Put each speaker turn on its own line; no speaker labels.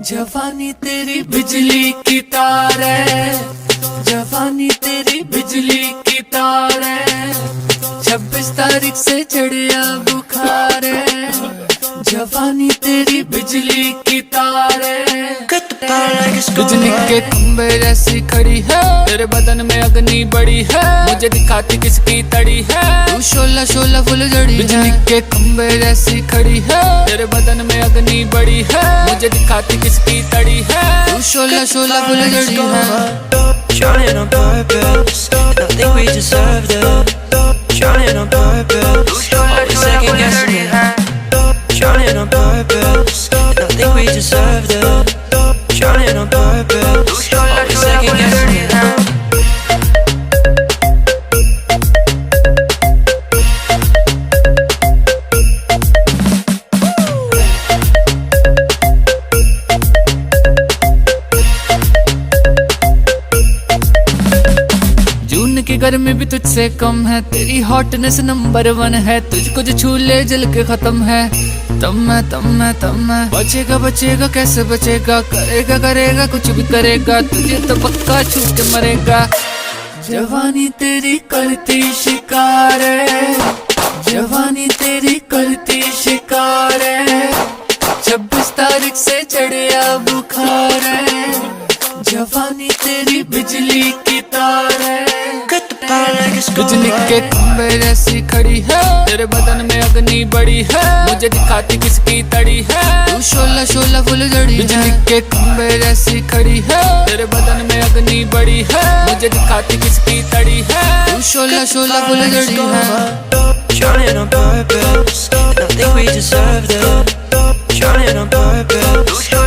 जवानी तेरी बिजली की तार है, जवानी तेरी बिजली की तार है। 26 तारीख से चढ़िया बुखार है, जवानी तेरी बिजली की तार है। बिजली के खंभे जैसी खड़ी है, तेरे बदन में अग्नि बड़ी है, मुझे दिखाती किसकी तड़ी है। तू शोला शोला फुलझड़ी है। बिजली के खंभे जैसी खड़ी है, तेरे बदन में अग्नि बड़ी है, मुझे दिखाती किसकी तड़ी है। तू शोला शोला फुलझड़ी है।
Trying on purpose, and I think we deserve that. Trying on purpose, always second guessing it. Trying on purpose, and I think we deserve that. Trying on purpose, always second guessing it.
जून की गर्मी भी तुझसे कम है, तेरी hotness number 1 है। तुझको जो छू ले जल के खत्म है। तम मैं बचेगा बचेगा कैसे बचेगा, करेगा करेगा कुछ भी करेगा, तुझे तो पक्का छू के मरेगा। जवानी तेरी करती शिकार है, जवानी तेरी करती शिकार है। 26 तारीख से चढ़िया बुखार है, जवानी तेरी बिजली की तार है। बिजली के खंभे जैसी खड़ी है, तेरे बदन में अग्नि बड़ी है, मुझे दिखाती किसकी तड़ी है। तू शोला शोला फुलझड़ी है। बिजली के खंभे जैसी खड़ी है, तेरे बदन में अग्नि बड़ी है, मुझे दिखाती किसकी तड़ी है। तू शोला शोला फुलझड़ी है।
Trying on purpose, and I think we deserve that. Trying on purpose.